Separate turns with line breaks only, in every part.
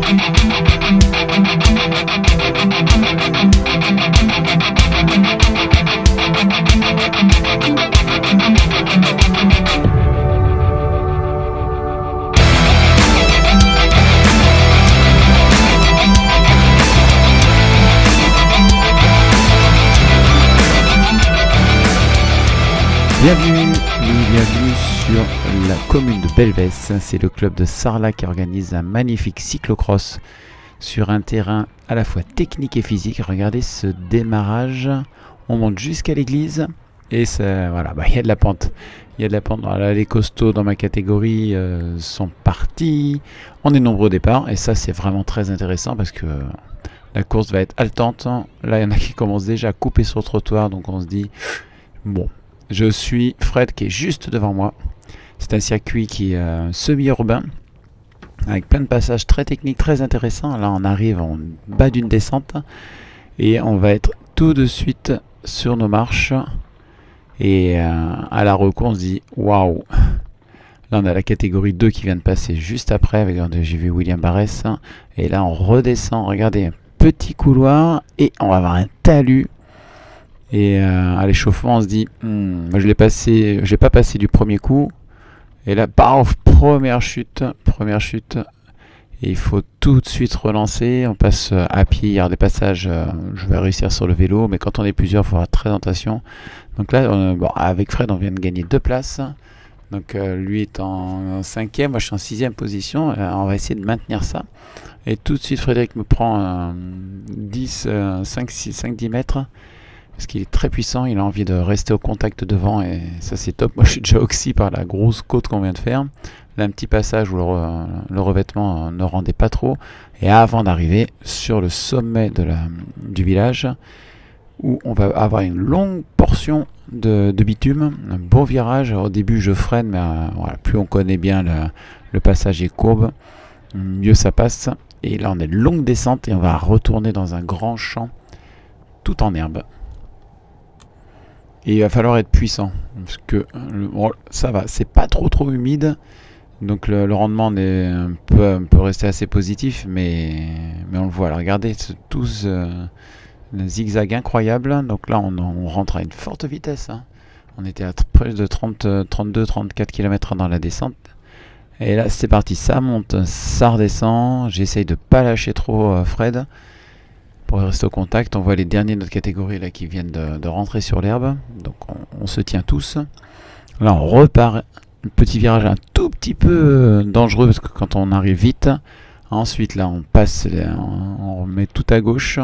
Bienvenue sur la commune de Belvès. C'est le club de Sarlat qui organise un magnifique cyclocross sur un terrain à la fois technique et physique. Regardez ce démarrage, on monte jusqu'à l'église et ça, voilà, il y a de la pente. Il y a de la pente. Voilà, les costauds dans ma catégorie sont partis. On est nombreux au départ et ça c'est vraiment très intéressant parce que la course va être haletante. Là il y en a qui commencent déjà à couper sur le trottoir, donc on se dit bon. Je suis Fred qui est juste devant moi. C'est un circuit qui est semi-urbain avec plein de passages très techniques, très intéressants. Là on arrive en bas d'une descente et on va être tout de suite sur nos marches. Et à la recours on se dit waouh. Là on a la catégorie 2 qui vient de passer juste après avec, j'ai vu William Barès. Et là on redescend, regardez, un petit couloir et on va avoir un talus. Et à l'échauffement on se dit moi je l'ai passé, j'ai pas passé du premier coup et là paf, première chute et il faut tout de suite relancer. On passe à pied, il y a des passages je vais réussir sur le vélo, mais quand on est plusieurs il faut avoir très attention. Donc là bon, avec Fred on vient de gagner 2 places, donc lui est en 5e, moi je suis en 6e position. On va essayer de maintenir ça et tout de suite Frédéric me prend 5-10 mètres parce qu'il est très puissant, il a envie de rester au contact devant et ça c'est top. Moi je suis déjà oxy par la grosse côte qu'on vient de faire. Là un petit passage où le revêtement ne rendait pas trop. Et avant d'arriver sur le sommet du village où on va avoir une longue portion de bitume, un beau virage. Au début je freine, mais voilà, plus on connaît bien le passage est courbe, mieux ça passe. Et là on a une longue descente et on va retourner dans un grand champ tout en herbe. Et il va falloir être puissant, parce que bon, ça va, c'est pas trop humide, donc le rendement peut rester assez positif, mais on le voit. Alors regardez, tous le zigzag incroyable. Donc là on rentre à une forte vitesse, hein. On était à près de 32-34 km/h dans la descente. Et là c'est parti, ça monte, ça redescend. J'essaye de pas lâcher trop Fred pour rester au contact. On voit les derniers de notre catégorie là qui viennent de rentrer sur l'herbe, donc on se tient tous. Là on repart, un petit virage un tout petit peu dangereux parce que quand on arrive vite. Ensuite là on passe, on remet tout à gauche.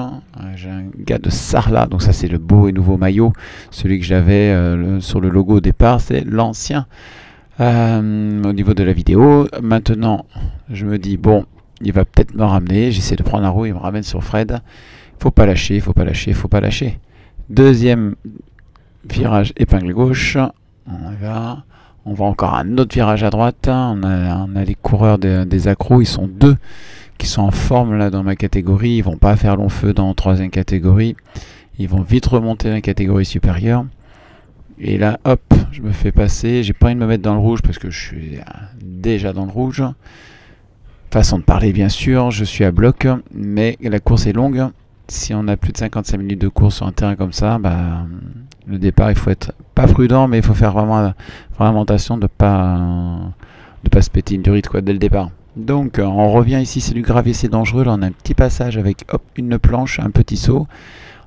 J'ai un gars de Sarlat, donc ça c'est le beau et nouveau maillot, celui que j'avais sur le logo au départ, c'est l'ancien. Au niveau de la vidéo, maintenant je me dis bon, il va peut-être me ramener, j'essaie de prendre la roue, il me ramène sur Fred. Faut pas lâcher. Deuxième virage épingle gauche. On va encore un autre virage à droite. On a les coureurs des accros, ils sont 2 qui sont en forme là dans ma catégorie. Ils vont pas faire long feu dans la 3e catégorie. Ils vont vite remonter dans la catégorie supérieure. Et là, hop, je me fais passer. J'ai pas envie de me mettre dans le rouge parce que je suis déjà dans le rouge. Façon de parler bien sûr, je suis à bloc, mais la course est longue. Si on a plus de 55 minutes de course sur un terrain comme ça, le départ il faut être pas prudent, mais il faut faire vraiment attention de pas se péter une durite dès le départ. Donc on revient ici, c'est du gravier, c'est dangereux. Là on a un petit passage avec hop, une planche, un petit saut.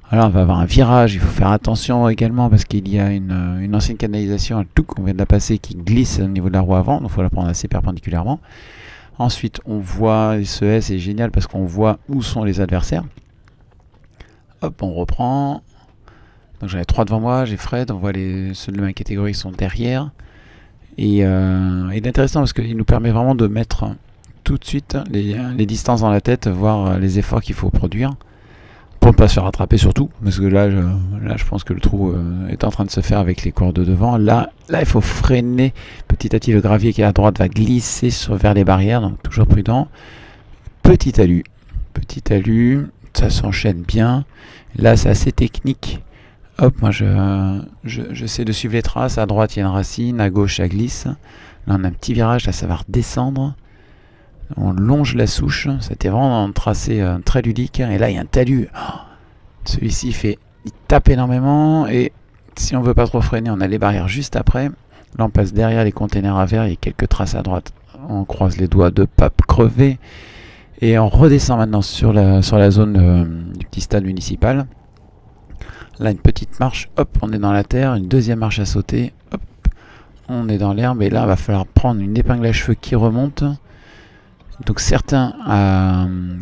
Alors on va avoir un virage, il faut faire attention également parce qu'il y a une ancienne canalisation, un tout qu'on vient de la passer qui glisse au niveau de la roue avant, donc il faut la prendre assez perpendiculairement. Ensuite on voit, ce S est génial parce qu'on voit où sont les adversaires. Hop, on reprend. Donc j'en ai 3 devant moi, j'ai Fred, on voit ceux de ma catégorie qui sont derrière. Et il est intéressant parce qu'il nous permet vraiment de mettre tout de suite les distances dans la tête, voir les efforts qu'il faut produire. Pour ne pas se faire rattraper surtout, parce que là je pense que le trou est en train de se faire avec les coureurs de devant. Là il faut freiner petit à petit. Le gravier qui est à droite va glisser vers les barrières, donc toujours prudent. Petit talus, ça s'enchaîne bien. Là c'est assez technique. Hop, moi j'essaie de suivre les traces. À droite il y a une racine, à gauche ça glisse. Là on a un petit virage, là ça va redescendre. On longe la souche. C'était vraiment un tracé très ludique. Et là, il y a un talus. Oh, celui-ci il tape énormément. Et si on veut pas trop freiner, on a les barrières juste après. Là, on passe derrière les containers à verre. Il y a quelques traces à droite. On croise les doigts de pape crevé. Et on redescend maintenant sur la zone du petit stade municipal. Là, une petite marche. Hop, on est dans la terre. Une deuxième marche à sauter. Hop, on est dans l'herbe. Et là, il va falloir prendre une épingle à cheveux qui remonte. Donc certains,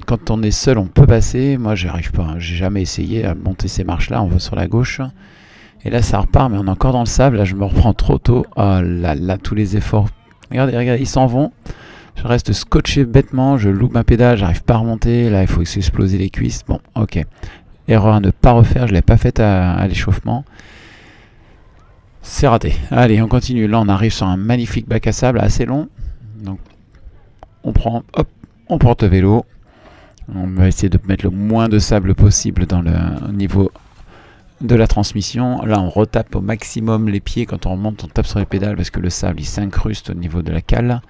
quand on est seul, on peut passer. Moi, j'y arrive pas. J'ai jamais essayé à monter ces marches-là. On va sur la gauche. Et là, ça repart, mais on est encore dans le sable. Là, je me reprends trop tôt. Oh là là, tous les efforts. Regardez, regardez, ils s'en vont. Je reste scotché bêtement. Je loupe ma pédale. J'arrive pas à remonter. Là, il faut s'exploser les cuisses. Bon, ok. Erreur à ne pas refaire. Je l'ai pas faite à l'échauffement. C'est raté. Allez, on continue. Là, on arrive sur un magnifique bac à sable assez long. Donc, on prend, hop, on porte vélo. On va essayer de mettre le moins de sable possible dans le niveau de la transmission. Là, on retape au maximum les pieds. Quand on remonte, on tape sur les pédales parce que le sable, il s'incruste au niveau de la cale.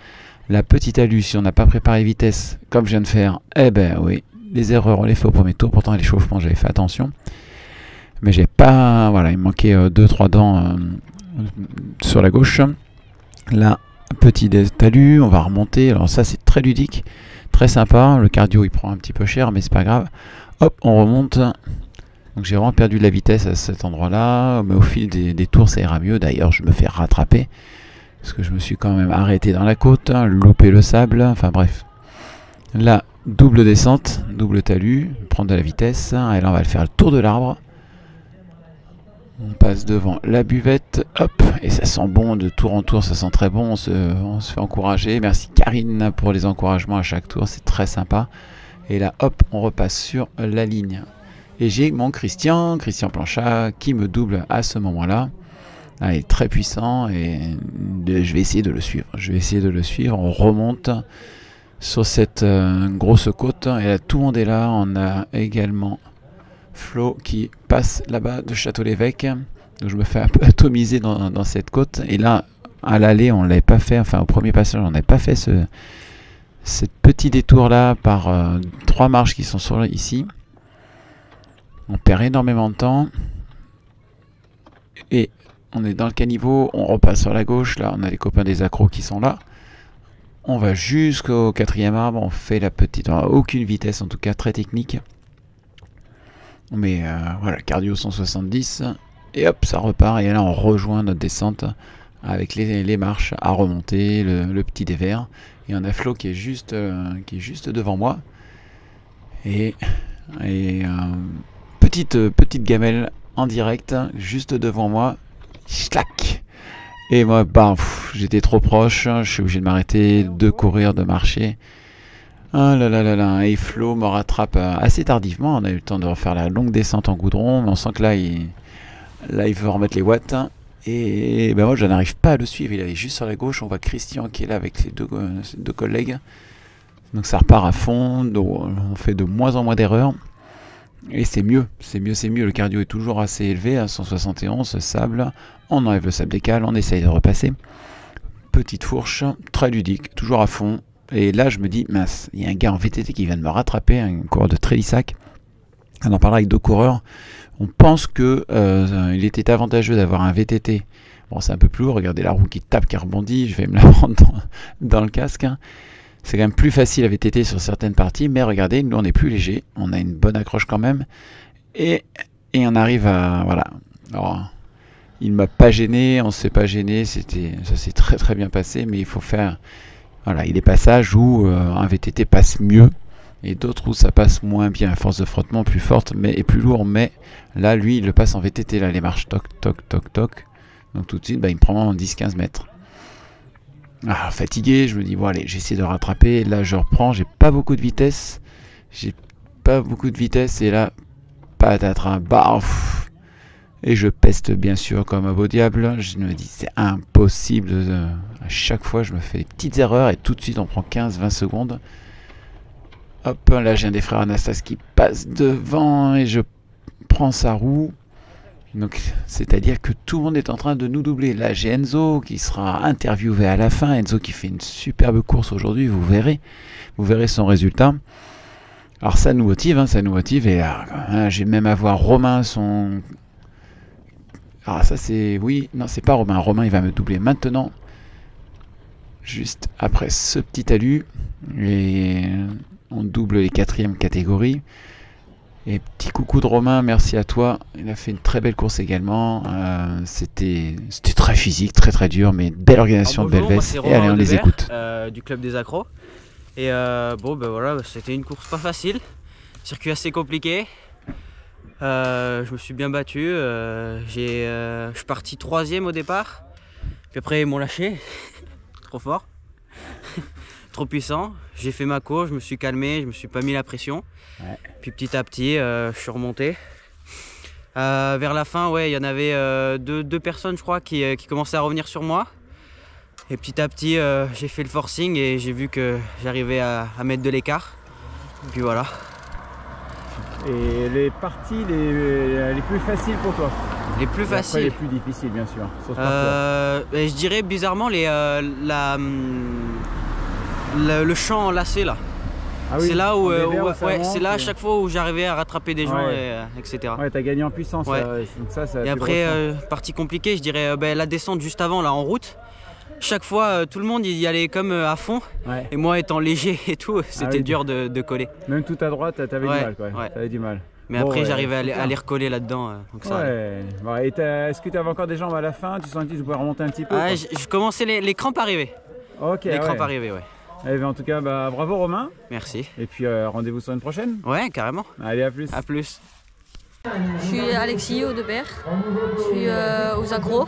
La petite alu, si on n'a pas préparé vitesse, comme je viens de faire, eh ben oui, les erreurs, on les fait au premier tour. Pourtant, à l'échauffement, j'avais fait attention. Mais j'ai pas, voilà, il me manquait 2-3 dents sur la gauche. Là, petit talus, on va remonter. Alors ça, c'est très ludique, très sympa. Le cardio, il prend un petit peu cher, mais c'est pas grave. Hop, on remonte. Donc j'ai vraiment perdu de la vitesse à cet endroit-là, mais au fil des tours, ça ira mieux. D'ailleurs, je me fais rattraper, parce que je me suis quand même arrêté dans la côte, loupé le sable, enfin bref. Là, double descente, double talus, prendre de la vitesse, et là on va le faire le tour de l'arbre. On passe devant la buvette, hop, et ça sent bon de tour en tour, ça sent très bon, on se fait encourager. Merci Karine pour les encouragements à chaque tour, c'est très sympa. Et là, hop, on repasse sur la ligne. Et j'ai mon Christian Planchat, qui me double à ce moment-là. Là, il est très puissant et je vais essayer de le suivre. On remonte sur cette grosse côte et là, tout le monde est là. On a également Flo qui passe là-bas de Château-l'Évêque. Donc je me fais un peu atomiser dans cette côte. Et là, à l'aller, on ne l'avait pas fait. Enfin, au premier passage, on n'avait pas fait ce petit détour-là par 3 marches qui sont ici. On perd énormément de temps. Et on est dans le caniveau. On repasse sur la gauche. Là, on a les copains des accros qui sont là. On va jusqu'au 4e arbre. On fait la petite... On n'a aucune vitesse, en tout cas, très technique. Mais voilà, cardio 170. Et hop, ça repart. Et là, on rejoint notre descente avec les marches à remonter, le petit dévers. Et on a Flo qui est juste devant moi. Et petite gamelle en direct, juste devant moi. Schlac. Et moi, bah, j'étais trop proche. Je suis obligé de m'arrêter, de courir, de marcher. Ah là là là là. Et Flo me rattrape assez tardivement. On a eu le temps de refaire la longue descente en goudron. Mais on sent que là, il veut remettre les watts. Et ben moi, je n'arrive pas à le suivre. Il est juste sur la gauche. On voit Christian qui est là avec ses deux collègues. Donc ça repart à fond. Donc on fait de moins en moins d'erreurs. Et c'est mieux. Le cardio est toujours assez élevé. À 171, sable. On enlève le sable des cales. On essaye de repasser. Petite fourche. Très ludique. Toujours à fond. Et là, je me dis, mince, il y a un gars en VTT qui vient de me rattraper. Un coureur de Trélissac. On en parlera avec 2 coureurs. On pense que il était avantageux d'avoir un VTT. Bon, c'est un peu plus lourd. Regardez la roue qui tape, qui rebondit. Je vais me la prendre dans le casque. C'est quand même plus facile à VTT sur certaines parties. Mais regardez, nous, on est plus léger. On a une bonne accroche quand même. Et on arrive à... Voilà. Alors, il ne m'a pas gêné. On ne s'est pas gêné. Ça s'est très très bien passé. Mais il faut faire... Voilà, il y a des passages où un VTT passe mieux. Et d'autres où ça passe moins bien, à force de frottement plus forte et plus lourd, mais là, lui, il le passe en VTT, là, les marches, toc, toc, toc, toc. Donc tout de suite, bah, il me prend en 10-15 mètres. Ah, fatigué, je me dis, bon allez, j'essaie de rattraper, là je reprends, j'ai pas beaucoup de vitesse, et là, patatras, baf. Et je peste bien sûr comme un beau diable, je me dis, c'est impossible, à chaque fois je me fais des petites erreurs, et tout de suite on prend 15-20 secondes. Hop, là j'ai un des frères Anastas qui passe devant et je prends sa roue. Donc, c'est-à-dire que tout le monde est en train de nous doubler. Là, j'ai Enzo qui sera interviewé à la fin. Enzo qui fait une superbe course aujourd'hui, vous verrez. Vous verrez son résultat. Alors, ça nous motive, hein, ça nous motive. Et là, j'ai même à voir Romain, son... Alors, ça, c'est... Oui, non, c'est pas Romain. Romain, il va me doubler maintenant. Juste après ce petit talus. Et on double les 4e catégories. Et petit coucou de Romain, merci à toi. Il a fait une très belle course également. C'était très physique, très dur, mais belle organisation de Belvès. Et allez, on les écoute.
Du club des accros. Et bon, ben voilà, c'était une course pas facile. Circuit assez compliqué. Je me suis bien battu. Je suis parti 3e au départ. Puis après, ils m'ont lâché. Trop fort. Trop puissant. J'ai fait ma course, je me suis calmé, je me suis pas mis la pression. Ouais. Puis petit à petit, je suis remonté. Vers la fin, ouais, il y en avait deux personnes, je crois, qui commençaient à revenir sur moi. Et petit à petit, j'ai fait le forcing et j'ai vu que j'arrivais à mettre de l'écart. Et puis voilà.
Et les parties les plus faciles pour toi?
Les plus faciles.
Après, les plus difficiles, bien sûr. Sur ce
je dirais bizarrement le champ lacé là. Ah oui, c'est là où, c'est là à chaque fois où j'arrivais à rattraper des gens, etc.
Ouais, t'as gagné en puissance.
Ouais.
Donc ça
et après, partie compliquée, je dirais la descente juste avant, là en route. Chaque fois, tout le monde y allait comme à fond. Ouais. Et moi, étant léger et tout, c'était dur de coller.
Même tout à droite, t'avais du mal, quoi. Ouais. T'avais du mal.
Mais bon, après, j'arrivais à les recoller là-dedans.
Bon, est-ce que tu avais encore des jambes à la fin? Tu sentais que tu pouvais remonter un petit peu?
Je commençais les crampes arrivaient.
Ok.
Les crampes arrivaient, ouais.
Eh bien, en tout cas, bravo Romain.
Merci.
Et puis rendez-vous sur une prochaine.
Ouais, carrément.
Allez, à plus.
À plus.
Je suis Alexis Audebert. Je suis aux accros.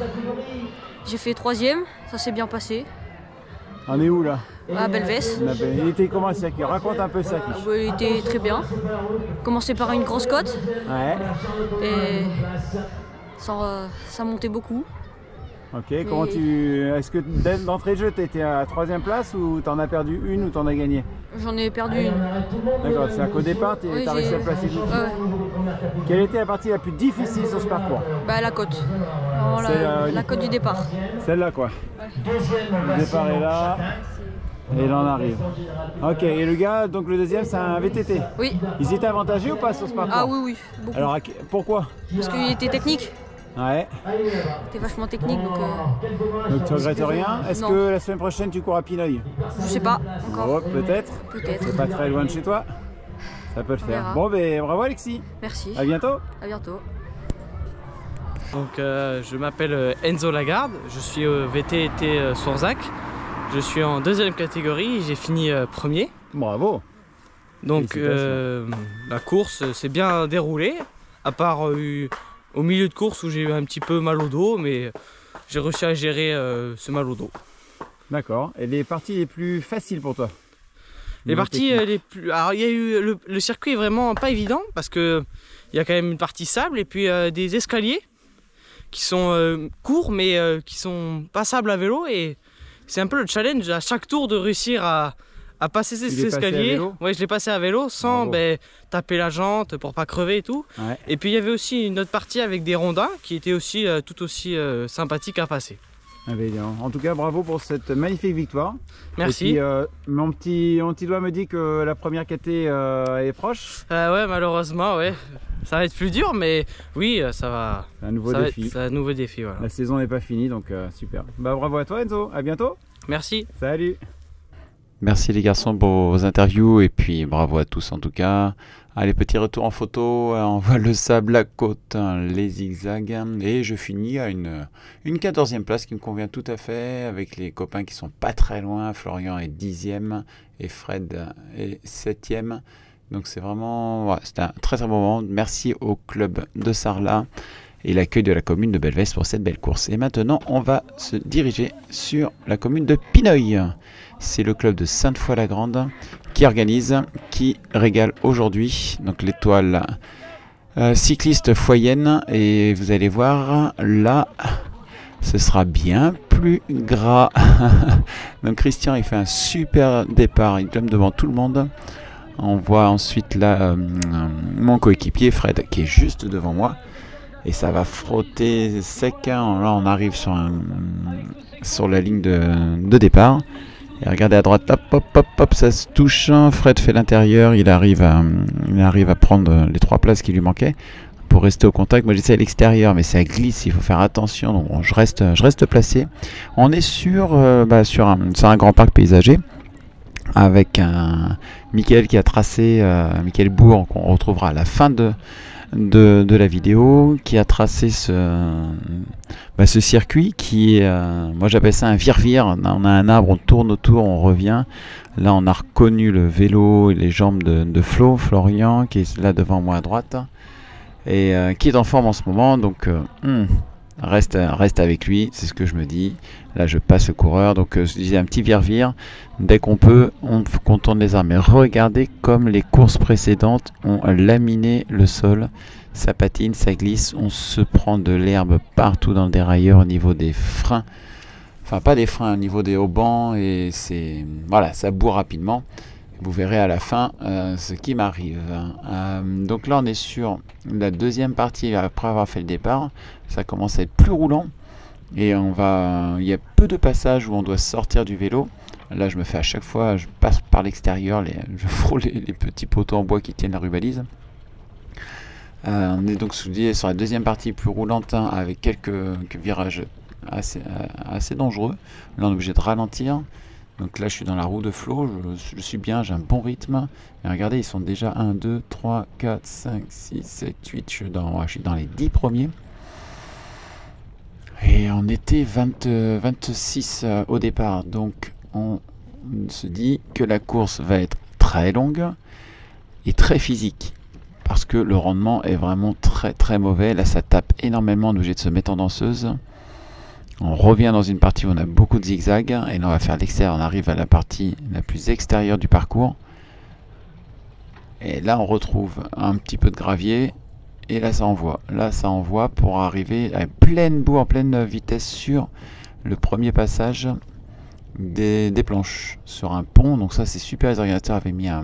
J'ai fait 3e, ça s'est bien passé.
On est où là?
À Belvès.
Il était comment le circuit? Raconte un peu ça.
Il était très bien. Commencé par une grosse côte.
Ouais.
Et ça montait beaucoup.
Ok, comment est-ce que d'entrée de jeu, tu étais à 3e place ou t'en as perdu une ou t'en as gagné?
J'en ai perdu une.
D'accord, c'est-à-dire qu'au départ, tu as réussi à placer une. Ouais. Quelle était la partie la plus difficile sur ce parcours?
La côte. La côte du départ.
Celle-là, quoi. Ouais. Le départ est là. Et là on arrive. Ok, et le gars, donc le deuxième, c'est un VTT?
Oui.
Ils étaient avantagés ou pas sur ce parcours?
Ah oui, beaucoup.
Alors pourquoi?
Parce qu'il était technique.
Ouais.
C'était vachement technique donc
tu regrettes rien? Est-ce que la semaine prochaine tu cours à Pineuil?
Je sais pas encore.
Oh, peut-être. C'est pas très loin de chez toi. Ça peut le faire. Bon bravo Alexis.
Merci.
À bientôt.
À bientôt.
Donc je m'appelle Enzo Lagarde, je suis au VTT Sourzac. Je suis en 2e catégorie, j'ai fini 1er.
Bravo.
Donc la course s'est bien déroulée, à part au milieu de course où j'ai eu un petit peu mal au dos, mais j'ai réussi à gérer ce mal au dos.
D'accord. Et les parties les plus faciles pour toi?
Les parties les plus... Alors il y a eu... Le circuit est vraiment pas évident parce que il y a quand même une partie sable et puis des escaliers qui sont courts mais qui sont passables à vélo, et c'est un peu le challenge à chaque tour de réussir à passer ces escaliers. Ouais, je l'ai passé à vélo sans taper la jante pour pas crever et tout. Ouais. Et puis il y avait aussi une autre partie avec des rondins qui était aussi tout aussi sympathique à passer.
En tout cas, bravo pour cette magnifique victoire.
Merci.
Et puis, mon petit doigt me dit que la première KT est proche.
Ouais, malheureusement, ouais. Ça va être plus dur, mais oui, ça va.
C'est un nouveau défi.
C'est un nouveau défi, voilà.
La saison n'est pas finie, donc super. Bravo à toi Enzo, à bientôt.
Merci.
Salut.
Merci les garçons pour vos interviews et puis bravo à tous en tout cas. Allez, petit retour en photo, on voit le sable, la côte, les zigzags et je finis à une 14e place qui me convient tout à fait avec les copains qui sont pas très loin. Florian est 10e et Fred est 7e. Donc c'est vraiment, c'était un très bon moment. Merci au club de Sarlat et l'accueil de la commune de Belvès pour cette belle course. Et maintenant, on va se diriger sur la commune de Pineuil. C'est le club de Sainte-Foy-la-Grande qui organise, qui régale aujourd'hui. Donc l'étoile cycliste foyenne. Et vous allez voir, là, ce sera bien plus gras. Donc Christian, il fait un super départ. Il tombe devant tout le monde. On voit ensuite là mon coéquipier Fred qui est juste devant moi. et ça va frotter sec. Là on arrive sur la ligne de départ. Et regardez à droite, hop, hop, hop, hop, ça se touche. Fred fait l'intérieur, il arrive à prendre les 3 places qui lui manquaient pour rester au contact. Moi j'essaie à l'extérieur, mais ça glisse, il faut faire attention. Donc bon, je reste placé. On est sur un grand parc paysager avec Mickaël qui a tracé, Mickaël Bourg, qu'on retrouvera à la fin de la vidéo, qui a tracé ce circuit qui est, moi j'appelle ça un vire-vire. On a un arbre, on tourne autour, on revient. Là on a reconnu le vélo et les jambes de Florian qui est là devant moi à droite et qui est en forme en ce moment, donc reste avec lui, c'est ce que je me dis. Là je passe le coureur, donc je disais un petit vire-vire. Dès qu'on peut, on contourne les arbres. Mais regardez comme les courses précédentes ont laminé le sol. Ça patine, ça glisse, on se prend de l'herbe partout dans le dérailleur au niveau des freins. Enfin pas des freins, au niveau des haubans, et voilà, ça boue rapidement. Vous verrez à la fin ce qui m'arrive. Donc là on est sur la deuxième partie après avoir fait le départ. Ça commence à être plus roulant et il y a peu de passages où on doit sortir du vélo. Là je me fais à chaque fois, je passe par l'extérieur, je frôle les petits poteaux en bois qui tiennent la rubalise. On est donc sur la deuxième partie plus roulante, avec quelques virages assez dangereux. Là on est obligé de ralentir. Donc là je suis dans la roue de Flo, je suis bien, j'ai un bon rythme. Et regardez, ils sont déjà 1, 2, 3, 4, 5, 6, 7, 8, je suis dans les 10 premiers. Et on était 26 au départ, donc on se dit que la course va être très longue et très physique. Parce que le rendement est vraiment très très mauvais. Là ça tape énormément, on est obligé de se mettre en danseuse. On revient dans une partie où on a beaucoup de zigzags, et là on va faire l'extérieur, on arrive à la partie la plus extérieure du parcours. Et là on retrouve un petit peu de gravier, et là ça envoie pour arriver à pleine boue, en pleine vitesse sur le premier passage des planches, sur un pont. Donc ça c'est super, les organisateurs avaient mis un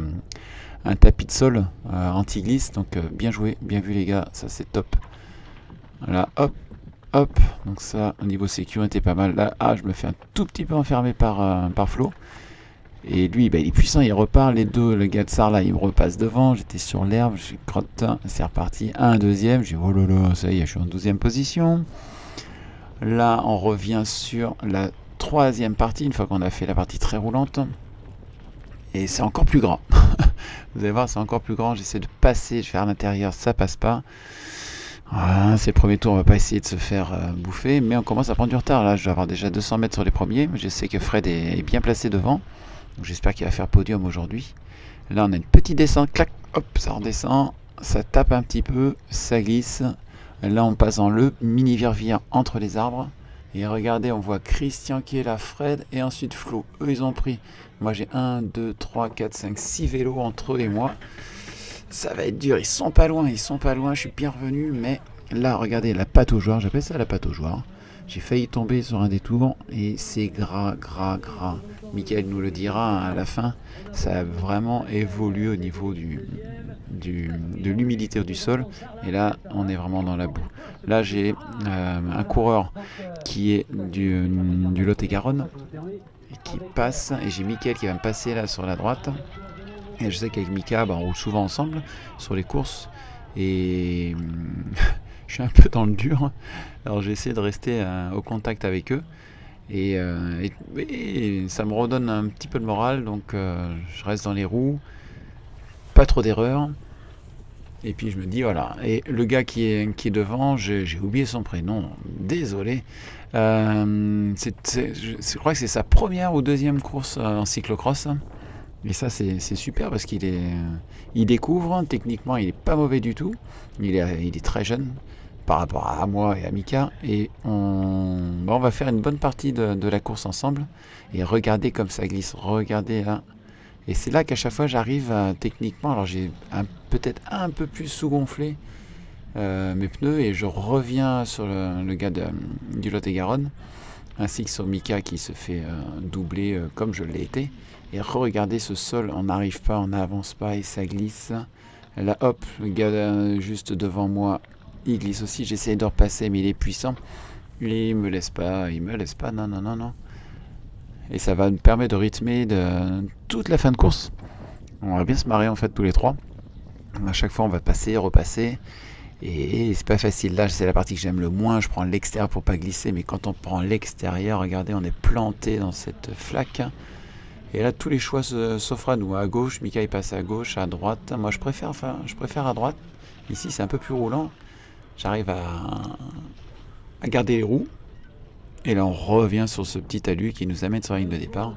tapis de sol anti-glisse, donc bien joué, bien vu les gars, ça c'est top. Voilà, hop. Hop, donc ça au niveau sécurité pas mal. Là, je me fais un tout petit peu enfermer par Flo. Et lui, il est puissant, il repart. Les deux, le gars de Sarlat, il me repasse devant. J'étais sur l'herbe, je suis crotte, c'est reparti. Un deuxième, j'ai dit oh là là, ça y est, je suis en 12e position. Là, on revient sur la troisième partie, une fois qu'on a fait la partie très roulante. Et c'est encore plus grand. Vous allez voir, c'est encore plus grand. J'essaie de passer, je vais faire à l'intérieur, ça passe pas. Voilà, c'est le premier tour, on va pas essayer de se faire bouffer, mais on commence à prendre du retard. Là je dois avoir déjà 200 mètres sur les premiers, je sais que Fred est bien placé devant, donc j'espère qu'il va faire podium aujourd'hui. Là on a une petite descente, clac, hop, ça redescend, ça tape un petit peu, ça glisse. Là on passe dans le mini vire-vire entre les arbres, et regardez, on voit Christian qui est là, Fred, et ensuite Flo. Eux ils ont pris, moi j'ai 1, 2, 3, 4, 5, 6 vélos entre eux et moi. Ça va être dur, ils sont pas loin, je suis bien revenu, mais là, regardez, la patte au joueur, j'appelle ça la patte au joueur. J'ai failli tomber sur un détour, et c'est gras. Mickaël nous le dira à la fin, ça a vraiment évolué au niveau de l'humidité du sol, et là, on est vraiment dans la boue. Là, j'ai un coureur qui est du Lot-et-Garonne, qui passe, et j'ai Mickaël qui va me passer là sur la droite. Et je sais qu'avec Mika, on roule souvent ensemble sur les courses, et je suis un peu dans le dur, alors j'essaie de rester au contact avec eux, et ça me redonne un petit peu de morale, donc je reste dans les roues, pas trop d'erreurs, et puis je me dis voilà. Et le gars qui est devant, j'ai oublié son prénom, désolé, je crois que c'est sa première ou deuxième course en cyclocross. Et ça c'est super parce qu'il découvre, techniquement il est pas mauvais du tout, il est très jeune par rapport à moi et à Mika, et on va faire une bonne partie de la course ensemble, et regardez comme ça glisse, regardez là, et c'est là qu'à chaque fois j'arrive techniquement, alors j'ai peut-être un peu plus sous-gonflé mes pneus, et je reviens sur le gars du Lot-et-Garonne, ainsi que sur Mika qui se fait doubler comme je l'ai été. Et regardez ce sol, on n'arrive pas, on n'avance pas, et ça glisse. Là hop, le gars juste devant moi, il glisse aussi, j'essaie de repasser, mais il est puissant. Il me laisse pas, non, non, non, non. Et ça va nous permettre de rythmer toute la fin de course. On va bien se marrer en fait tous les trois. À chaque fois on va passer, repasser. Et c'est pas facile. Là c'est la partie que j'aime le moins. Je prends l'extérieur pour pas glisser. Mais quand on prend l'extérieur, regardez, on est planté dans cette flaque. Et là tous les choix s'offrent à nous. À gauche, Mika il passe à gauche, à droite. Moi je préfère à droite. Ici c'est un peu plus roulant. J'arrive à garder les roues. Et là on revient sur ce petit talus qui nous amène sur la ligne de départ.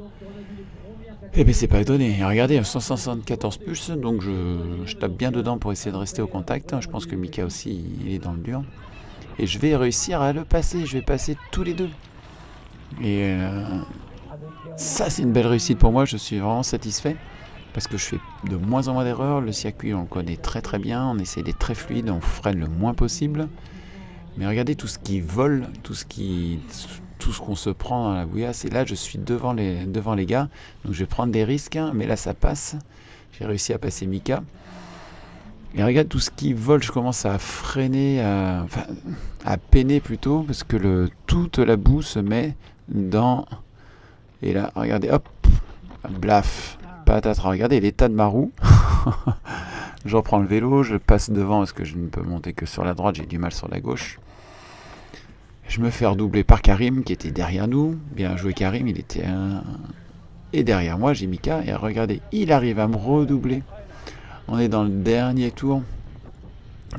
Et bien c'est pas étonné, et regardez, 174 pulses, donc je tape bien dedans pour essayer de rester au contact. Je pense que Mika aussi, il est dans le dur. Et je vais réussir à le passer, je vais passer tous les deux. Et ça c'est une belle réussite pour moi, je suis vraiment satisfait. Parce que je fais de moins en moins d'erreurs, le circuit on le connaît très très bien, on essaie d'être très fluide, on freine le moins possible. Mais regardez tout ce qui vole, tout ce qu'on se prend dans la bouillasse. Et là, je suis devant les gars. Donc, je vais prendre des risques. Hein, mais là, ça passe. J'ai réussi à passer Mika. Et regarde tout ce qui vole. Je commence à freiner, à peiner plutôt. Parce que toute la boue se met dans... Et là, regardez, hop, blaf, patatras. Regardez l'état de ma roue. Je reprends le vélo. Je passe devant parce que je ne peux monter que sur la droite. J'ai du mal sur la gauche. Je me fais redoubler par Karim qui était derrière nous. Bien joué Karim, il était Et derrière moi j'ai Mika. Et regardez, il arrive à me redoubler. On est dans le dernier tour.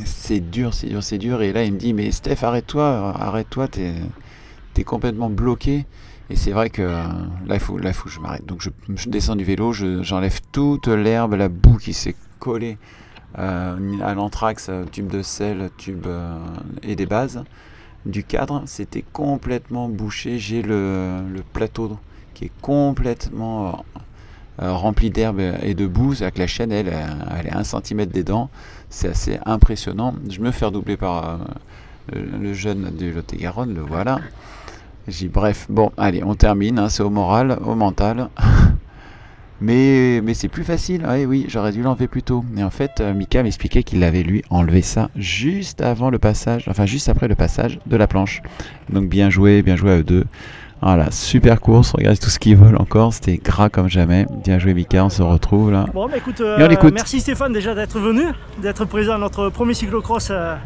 C'est dur, c'est dur, c'est dur. Et là il me dit mais Steph arrête-toi, t'es complètement bloqué. Et c'est vrai que là il faut que je m'arrête. Donc je descends du vélo, j'enlève toute l'herbe, la boue qui s'est collée à l'anthrax, tube de sel, et des bases. Du cadre, c'était complètement bouché. J'ai le plateau qui est complètement rempli d'herbe et de boue. C'est-à-dire que la chaîne, elle est 1 cm des dents. C'est assez impressionnant. Je me fais doubler par le jeune du Lot-et-Garonne, le voilà. J'ai bref, bon, allez, on termine. Hein, c'est au moral, au mental. Mais c'est plus facile. Ah, oui, j'aurais dû l'enlever plus tôt. Et en fait, Mika m'expliquait qu'il avait lui enlevé ça juste avant le passage, enfin juste après le passage de la planche. Donc bien joué à eux deux. Voilà, super course, regardez tout ce qui vole encore, c'était gras comme jamais. Bien joué Mika, on se retrouve là.
Bon bah écoute, merci Stéphane déjà d'être venu, d'être présent à notre premier cyclocross à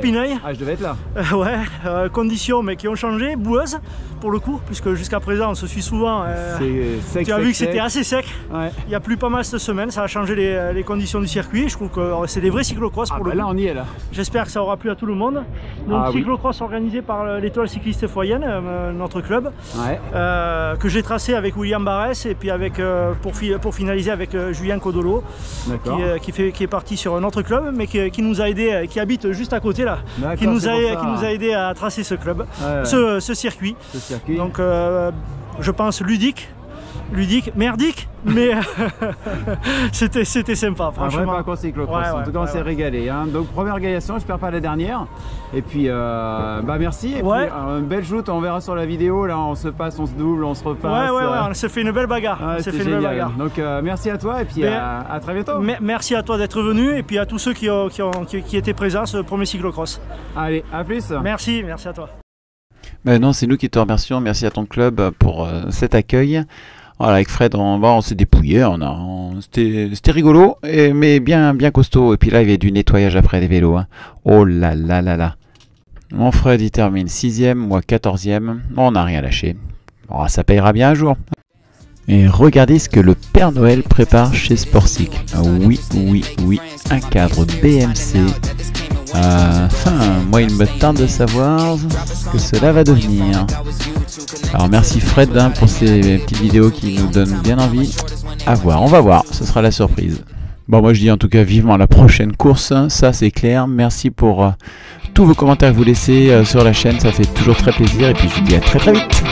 Pineuil.
Ah, je devais être là.
Conditions mais qui ont changé, boueuses pour le coup, puisque jusqu'à présent on se suit souvent. Tu as vu que c'était assez sec. Ouais. Il y a plu pas mal cette semaine, ça a changé les conditions du circuit. Je trouve que c'est des vrais cyclocross pour le coup.
Là on y est là.
J'espère que ça aura plu à tout le monde. Donc cyclocross organisé par l'Étoile Cycliste Foyenne, notre club. Ouais. Que j'ai tracé avec William Barès et puis avec pour finaliser avec Julien Codolo qui est parti sur notre club mais qui nous a aidé, qui habite juste à côté là, qui nous a aidé à tracer ce club, ce circuit. Donc je pense ludique, merdique, mais c'était sympa franchement.
Un vrai parcours cyclocross, en tout cas on s'est régalé. Hein. Donc première organisation, j'espère pas la dernière. Et puis merci, et puis une belle joute, on verra sur la vidéo, là on se passe, on se double, on se repasse.
On s'est fait une belle bagarre.
Donc merci à toi et puis à très bientôt.
Merci à toi d'être venu et puis à tous ceux qui étaient présents ce premier cyclocross.
Allez, à plus.
Merci à toi.
Ben non, c'est nous qui te remercions, merci à ton club pour cet accueil. Voilà, avec Fred, on s'est dépouillé, c'était rigolo, mais bien costaud. Et puis là, il y avait du nettoyage après les vélos. Hein. Oh là là là là. Mon Fred, il termine 6e, moi 14e. On n'a rien lâché. Oh, ça payera bien un jour. Et regardez ce que le Père Noël prépare chez Sportcycle. Oui, un cadre BMC. Moi, il me tente de savoir ce que cela va devenir. Alors merci Fred pour ces petites vidéos qui nous donnent bien envie. À voir, on va voir, ce sera la surprise. Bon, moi je dis en tout cas vivement la prochaine course, ça c'est clair. Merci pour tous vos commentaires que vous laissez sur la chaîne, ça fait toujours très plaisir. Et puis je vous dis à très vite.